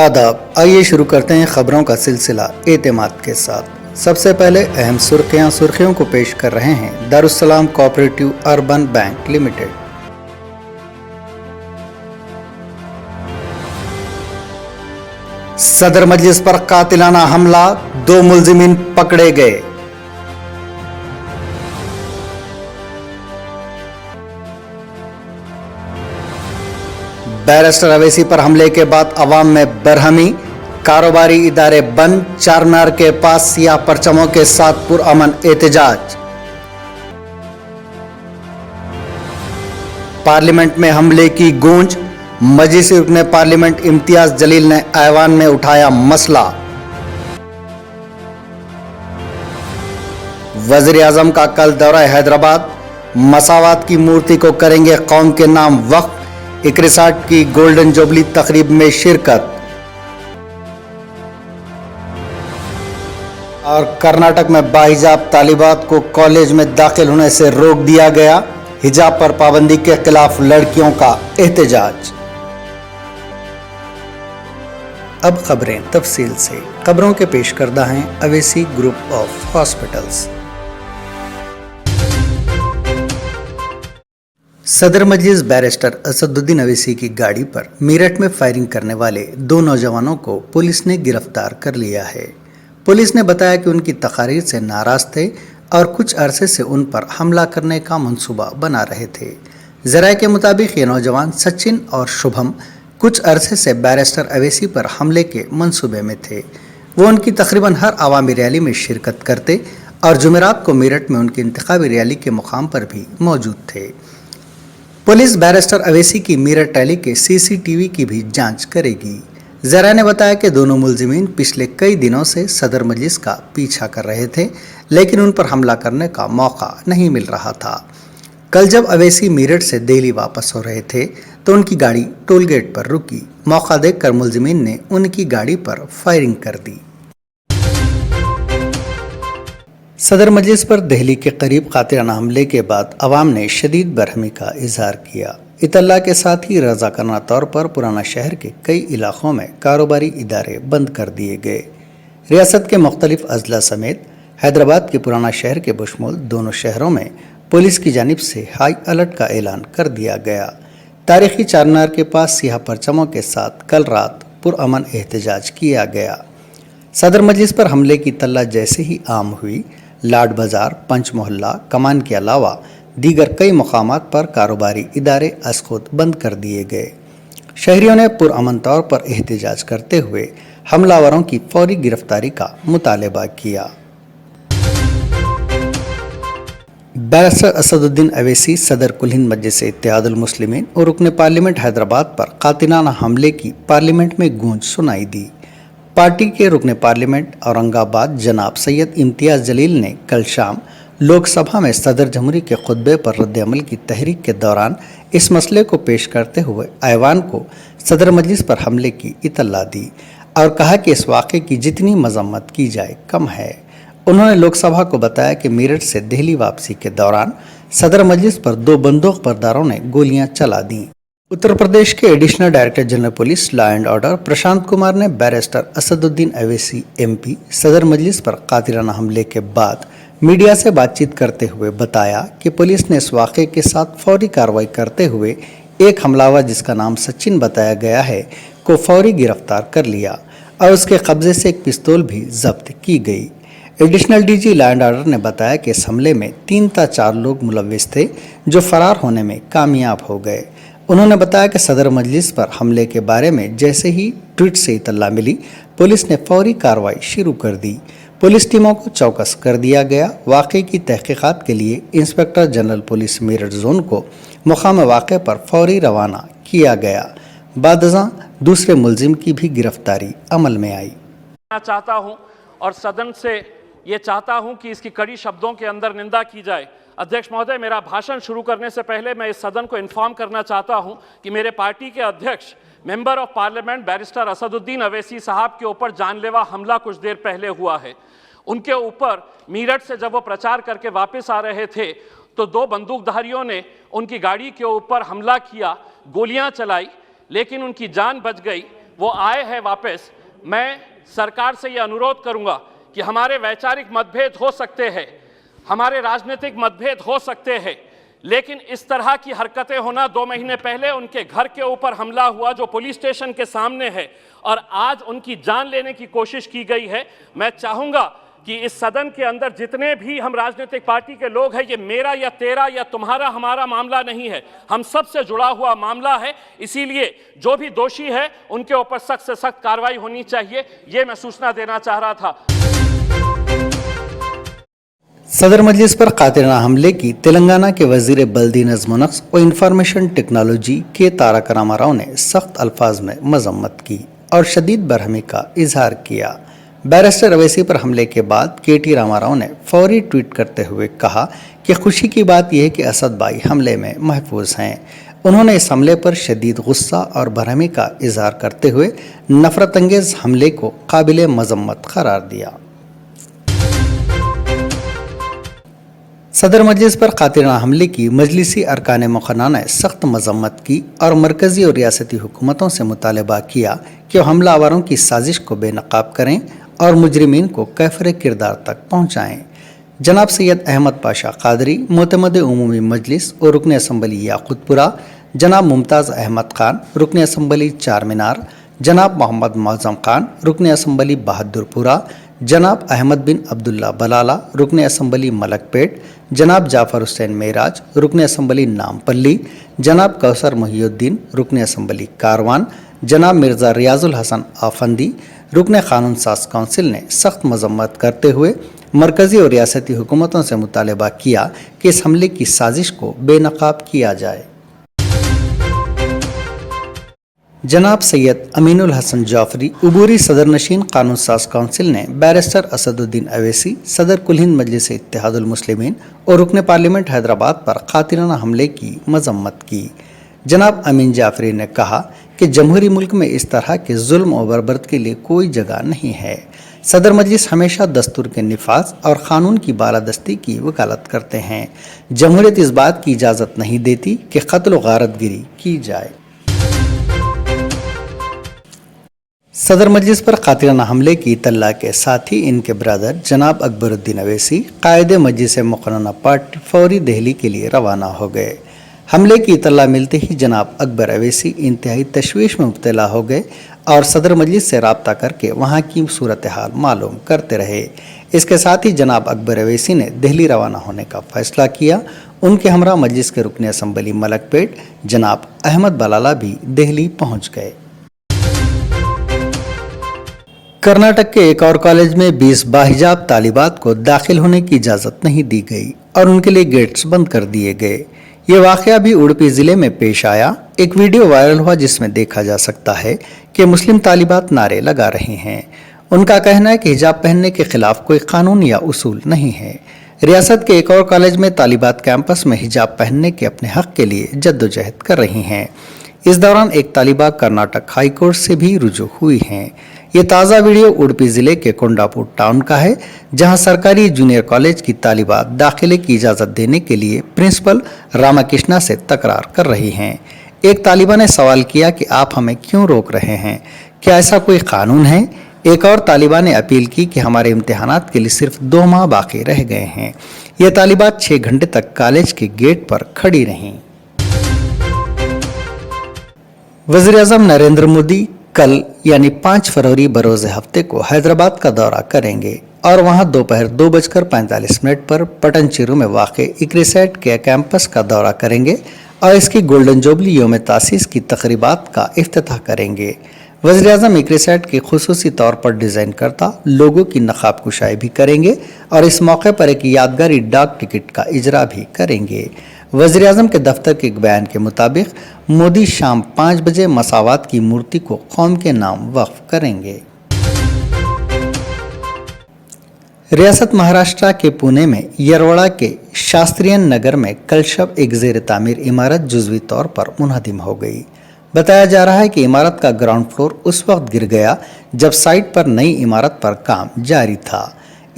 आदाब। आइए शुरू करते हैं खबरों का सिलसिला एतमाद के साथ। सबसे पहले अहम सुर्खियों को पेश कर रहे हैं Darussalam cooperative urban bank limited. सदर मजलिस पर कातिलाना हमला, 2 मुल्जिमीन पकड़े गए। बैरिस्टर अवैसी पर हमले के बाद अवाम में बरहमी, कारोबारी इदारे बंद, चारमीनार के पास सियाह परचमों के साथ पुरअमन एहतजाज। पार्लियामेंट में हमले की गूंज, मजलिस रुकने पार्लियामेंट इम्तियाज जलील ने ऐवान में उठाया मसला। वज़ीर आज़म का कल दौरा हैदराबाद, मसावात की मूर्ति को करेंगे कौम के नाम वक्फ, इक्रिसाट की गोल्डन जुबली तकरीब में शिरकत। और कर्नाटक में बाहिजाब तालिबात को कॉलेज में दाखिल होने से रोक दिया गया, हिजाब पर पाबंदी के खिलाफ लड़कियों का एहतजाज। अब खबरें तफसील से। खबरों के पेश करदा हैं अवैसी ग्रुप ऑफ हॉस्पिटल्स। सदर मजलिस बैरिस्टर असदुद्दीन अवैसी की गाड़ी पर मेरठ में फायरिंग करने वाले 2 नौजवानों को पुलिस ने गिरफ्तार कर लिया है। पुलिस ने बताया कि उनकी तकारीर से नाराज थे और कुछ अरसे से उन पर हमला करने का मंसूबा बना रहे थे। ज़राए के मुताबिक ये नौजवान सचिन और शुभम कुछ अरसे से बैरिस्टर अवैसी पर हमले के मंसूबे में थे। वो उनकी तकरीबन हर आवामी रैली में शिरकत करते और जुमेरात को मेरठ में उनकी इंतखाबी रैली के मुकाम पर भी मौजूद थे। पुलिस बैरिस्टर अवैसी की मेरठ रैली के सीसीटीवी की भी जांच करेगी। ज़रा ने बताया कि दोनों मुल्जिमीन पिछले कई दिनों से सदर मजलिस का पीछा कर रहे थे, लेकिन उन पर हमला करने का मौका नहीं मिल रहा था। कल जब अवैसी मेरठ से दिल्ली वापस हो रहे थे तो उनकी गाड़ी टोल गेट पर रुकी। मौका देखकर मुल्जिमीन ने उनकी गाड़ी पर फायरिंग कर दी। सदर मजलिस पर दिल्ली के करीब कातिलाना हमले के बाद अवाम ने शदीद बरहमी का इजहार किया। इतला के साथ ही रज़ाकाराना तौर पर पुराना शहर के कई इलाकों में कारोबारी इदारे बंद कर दिए गए। रियासत के मुख्तलिफ अजला समेत हैदराबाद के पुराना शहर के बशमूल दोनों शहरों में पुलिस की जानिब से हाई अलर्ट का ऐलान कर दिया गया। तारीखी चारमीनार के पास सियाह परचमों के साथ कल रात पुरअमन एहतजाज किया गया। सदर मजलिस पर हमले की तल्ला जैसे ही आम हुई, लाड बाजार, पंच मोहल्ला, कमान के अलावा दीगर कई मकामात पर कारोबारी इदारे अस-खुद बंद कर दिए गए। शहरियों ने पुरअमन तौर पर एहतजाज करते हुए हमलावरों की फौरी गिरफ्तारी का मुतालबा किया। बैरिस्टर असदुद्दीन अवैसी सदर कुल हिंद मजलिस इत्तेहादुल मुस्लिमीन और रुकन पार्लियामेंट हैदराबाद पर कातिलाना हमले की पार्लियामेंट में गूंज सुनाई दी। पार्टी के रुकन पार्लियामेंट औरंगाबाद जनाब सैयद इम्तियाज जलील ने कल शाम लोकसभा में सदर जमहूरी के खुतबे पर रद्द-ए-अमल की तहरीक के दौरान इस मसले को पेश करते हुए ऐवान को सदर मजलिस पर हमले की इत्तला दी और कहा कि इस वाक़े की जितनी मजम्मत की जाए कम है। उन्होंने लोकसभा को बताया कि मेरठ से दिल्ली वापसी के दौरान सदर मजलिस पर 2 बंदूक बरदारों ने गोलियां चला दी। उत्तर प्रदेश के additional director general police law and order Prashant Kumar ने बैरिस्टर असदुद्दीन अवैसी MP सदर मजलिस पर कातिलाना हमले के बाद मीडिया से बातचीत करते हुए बताया कि पुलिस ने इस वाक़े के साथ फौरी कार्रवाई करते हुए एक हमलावर जिसका नाम सचिन बताया गया है को फौरी गिरफ्तार कर लिया और उसके कब्जे से एक पिस्तौल भी जब्त की गई। Additional DG law and order ने बताया कि इस हमले में 3 या 4 लोग मुलव्विस थे जो फरार होने में कामयाब हो गए। उन्होंने बताया कि सदर मजलिस पर हमले के बारे में जैसे ही ट्वीट से इत्तला मिली, पुलिस ने फौरी कार्रवाई शुरू कर दी। पुलिस टीमों को चौकस कर दिया गया। वाक़े की तहकीकात के लिए inspector general police Meerut zone को मुकाम वाक़े पर फौरी रवाना किया गया। बादशाह दूसरे मुलजिम की भी गिरफ्तारी अमल में आई। चाहता हूं और सदन से ये चाहता हूं कि इसकी कड़ी शब्दों के अंदर निंदा की जाए। अध्यक्ष महोदय, मेरा भाषण शुरू करने से पहले मैं इस सदन को इन्फॉर्म करना चाहता हूं कि मेरे पार्टी के अध्यक्ष member of parliament barrister Asaduddin Owaisi साहब के ऊपर जानलेवा हमला कुछ देर पहले हुआ है। उनके ऊपर मेरठ से जब वो प्रचार करके वापस आ रहे थे तो 2 बंदूकधारियों ने उनकी गाड़ी के ऊपर हमला किया, गोलियां चलाई, लेकिन उनकी जान बच गई। वो आए हैं वापस, मैं सरकार से ये अनुरोध करूंगा कि हमारे वैचारिक मतभेद हो सकते हैं, हमारे राजनीतिक मतभेद हो सकते हैं, लेकिन इस तरह की हरकतें होना, 2 महीने पहले उनके घर के ऊपर हमला हुआ जो पुलिस स्टेशन के सामने है, और आज उनकी जान लेने की कोशिश की गई है। मैं चाहूंगा कि इस सदन के अंदर जितने भी हम राजनीतिक पार्टी के लोग हैं, ये मेरा या तेरा या तुम्हारा हमारा मामला नहीं है, हम सब से जुड़ा हुआ मामला है। इसीलिए जो भी दोषी है उनके ऊपर सख्त से सख्त कार्रवाई होनी चाहिए, ये मैं सूचना देना चाह रहा था। सदर मजलिस पर कातिलाना हमले की तेलंगाना के वजीर बल्दी नज़्म नक्श और इंफॉर्मेशन टेक्नोलॉजी के तारक रामाराव ने सख्त अल्फाज में मजम्मत की और शदीद बरहमी का इजहार किया। बैरिस्टर अवैसी पर हमले के बाद केटी रामाराव ने फौरी ट्वीट करते हुए कहा कि खुशी की बात यह है कि असद भाई हमले में महफूज हैं। उन्होंने इस हमले पर शदीद गुस्सा और बरहमी का इजहार करते हुए नफरत अंगेज हमले को काबिल मजम्मत करार दिया। सदर मजलिस पर कातिलाना हमले की मजलिसी अरकान मुक़र्ररा ने सख्त मजम्मत की और मरकज़ी और रियासती हुकूमतों से मुतालबा किया कि वो हमलावरों की साजिश को बेनकाब करें और मुजरिमीन को कैफर किरदार तक पहुँचाएँ। जनाब सैयद अहमद पाशा कादरी, मोतमद उमूमी मजलिस और रुकन असम्बली याकूतपुरा, जनाब मुमताज़ अहमद खान, रुकन असम्बली चार मीनार, जनाब मोहम्मद मौज़म खान, रुकन असम्बली बहादुरपुरा, जनाब अहमद बिन अब्दुल्ला बलाला, रुकन असम्बली मलकपेट, जनाब जाफ़र हुसैन मेराज, रुकन असम्बली नामपल्ली, जनाब कौसर मुहियुद्दीन, रुकन असम्बली कारवान, जनाब मिर्ज़ा रियाजुल हसन आफंदी, रुकन क़ानून साज काउंसिल ने सख्त मजम्मत करते हुए मरकज़ी और रियासती हुकूमतों से मुतालबा किया कि इस हमले की साजिश को बेनकाब किया जाए। जनाब सैयद अमीनुल हसन जाफरी, उबूरी सदर नशीन कानून साज काउंसिल ने बैरिस्टर असदुद्दीन अवैसी, सदर कुल हिंद मजलिस इत्तेहादुल मुस्लिमीन और रुकन पार्लियामेंट हैदराबाद पर कातिलाना हमले की मजम्मत की। जनाब अमीन जाफरी ने कहा कि जमहूरी मुल्क में इस तरह के जुल्म और बर्बरत के लिए कोई जगह नहीं है। सदर मजलिस हमेशा दस्तूर के निफाज और क़ानून की बालादस्ती की वकालत करते हैं। जमहूरियत इस बात की इजाज़त नहीं देती कि कत्ल व गारतगिरी की जाए। सदर मजलिस पर कातिलाना हमले की इत्तला के साथ ही इनके ब्रदर जनाब अकबरुद्दीन अवैसी, कायदे मजलिस मुक़र्ररा पार्टी, फौरी दिल्ली के लिए रवाना हो गए। हमले की इत्तला मिलते ही जनाब अकबर अवैसी इंतहाई तशवीश में मुब्तला हो गए और सदर मजलिस से रब्ता करके वहाँ की सूरत हाल मालूम करते रहे। इसके साथ ही जनाब अकबर अवैसी ने दिल्ली रवाना होने का फ़ैसला किया। उनके हमरा मजलिस के रुकन असम्बली मलकपेट जनाब अहमद बलाला भी दिल्ली पहुँच गए। कर्नाटक के एक और कॉलेज में 20 बाहिजाब तालिबात को दाखिल होने की इजाज़त नहीं दी गई और उनके लिए गेट्स बंद कर दिए गए। ये वाक़या भी उडुपी ज़िले में पेश आया। एक वीडियो वायरल हुआ जिसमें देखा जा सकता है कि मुस्लिम तालिबात नारे लगा रहे हैं। उनका कहना है कि हिजाब पहनने के खिलाफ कोई कानून या उसूल नहीं है। रियासत के एक और कॉलेज में तालिबात कैंपस में हिजाब पहनने के अपने हक के लिए जद्दोजहद कर रही हैं। इस दौरान एक तालिबा कर्नाटक हाई कोर्ट से भी रुजू हुई हैं। ये ताज़ा वीडियो उडुपी ज़िले के कोंडापुर टाउन का है, जहां सरकारी जूनियर कॉलेज की तालिबात दाखिले की इजाज़त देने के लिए प्रिंसिपल रामाकृष्णा से तकरार कर रही हैं। एक तालिबा ने सवाल किया कि आप हमें क्यों रोक रहे हैं, क्या ऐसा कोई कानून है? एक और तालिबा ने अपील की कि हमारे इम्तिहानात के लिए सिर्फ 2 माह बाकी रह गए हैं। ये तालिबात 6 घंटे तक कॉलेज के गेट पर खड़ी रहीं। वज़ीर-ए-आज़म नरेंद्र मोदी कल यानी 5 फरवरी बरोज़ हफ्ते को हैदराबाद का दौरा करेंगे और वहां दोपहर 2:45 पर पटनचेरू में वाक़ इक्रिसैट के कैंपस का दौरा करेंगे और इसकी गोल्डन जुबली योम तासीस की तक़रीबात का इफ्तिताह करेंगे। वज़ीर-ए-आज़म इक्रिसैट के खुसूसी तौर पर डिज़ाइन करता लोगों की नक़ाब कुशाई भी करेंगे और इस मौके पर एक यादगारी डाक टिकट का इजरा भी करेंगे। वज़ीर-ए-आज़म के दफ्तर के एक बयान के मुताबिक मोदी शाम 5 बजे मसावात की मूर्ति को कौम के नाम वक्फ करेंगे। रियासत महाराष्ट्र के पुणे में यरवड़ा के शास्त्रीयन नगर में कल शब एक ज़ेर तामीर इमारत जुज़वी तौर पर मुनहदिम हो गई। बताया जा रहा है कि इमारत का ग्राउंड फ्लोर उस वक्त गिर गया जब साइट पर नई इमारत पर काम जारी था।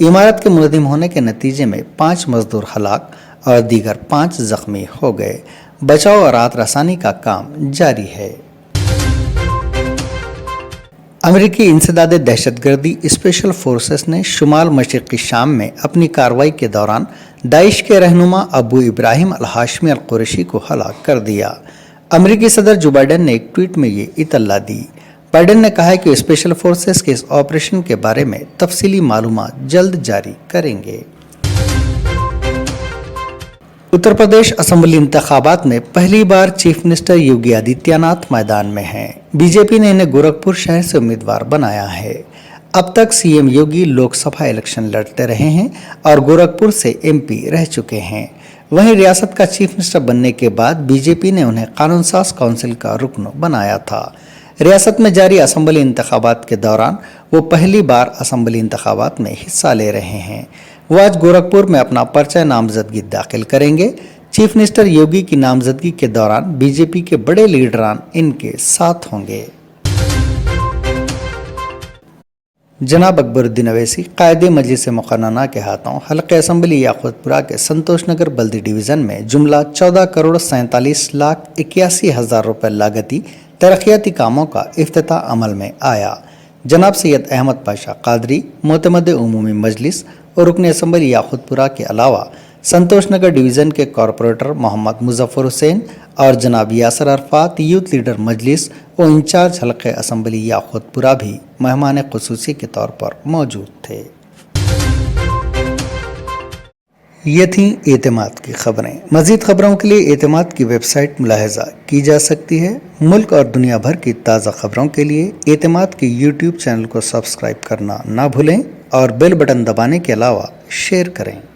इमारत के मुनहदिम होने के नतीजे में 5 मजदूर हलाक और दीगर 5 जख्मी हो गए। बचाव और राहत रसानी का काम जारी है। अमेरिकी इंसदाद दहशत गर्दी स्पेशल फोर्सेस ने शुमाल मशरक़ी शाम में अपनी कार्रवाई के दौरान दाइश के रहनुमा अबू इब्राहिम अल हाशमी अल कुरैशी को हलाक कर दिया। अमेरिकी सदर जो बाइडेन ने एक ट्वीट में ये इत्तला दी। बाइडेन ने कहा है कि स्पेशल फोर्सेस के इस ऑपरेशन के बारे में तफसीली मालूमात जल्द जारी करेंगे। उत्तर प्रदेश असेंबली इंतखाबात में पहली बार चीफ मिनिस्टर योगी आदित्यनाथ मैदान में हैं। बीजेपी ने इन्हें गोरखपुर शहर से उम्मीदवार बनाया है। अब तक सीएम योगी लोकसभा इलेक्शन लड़ते रहे हैं और गोरखपुर से एमपी रह चुके हैं। वहीं रियासत का चीफ मिनिस्टर बनने के बाद बीजेपी ने उन्हें कानून साज काउंसिल का रुकन बनाया था। रियासत में जारी असेंबली इंतखाबात के दौरान वो पहली बार असेंबली इंतखाबात में हिस्सा ले रहे हैं। वो आज गोरखपुर में अपना पर्चा नामजदगी दाखिल करेंगे। चीफ मिनिस्टर योगी की नामजदगी के दौरान बीजेपी के बड़े लीडरान इनके साथ होंगे। जनाब अकबरुद्दीन अवैसी कायदे मजलिस मुक़न्नना के हाथों हल्के असम्बली याकूतपुरा के संतोष नगर बल्दी डिवीज़न में जुमला 14,47,81,000 रुपये लागती तरक्याती कामों का इफ्तिताह अमल में आया। जनाब सैयद अहमद पाशा कादरी मोतमद उमूमी मजलिस और रुकन असम्बली याकूतपुरा के अलावा संतोष नगर डिवीज़न के कॉरपोरेटर मोहम्मद मुजफ्फर हुसैन और जनाब यासर अरफात यूथ लीडर मजलिस और इंचार्ज हल्के असम्बली याकूतपुरा भी मेहमान ख़ुसूसी के तौर पर मौजूद थे। ये थीं एतमाद की खबरें। मज़ीद खबरों के लिए एतमाद की वेबसाइट मुलाहिज़ा की जा सकती है। मुल्क और दुनिया भर की ताज़ा खबरों के लिए एतमाद के यूट्यूब चैनल को सब्सक्राइब करना ना भूलें और बेल बटन दबाने के अलावा शेयर करें।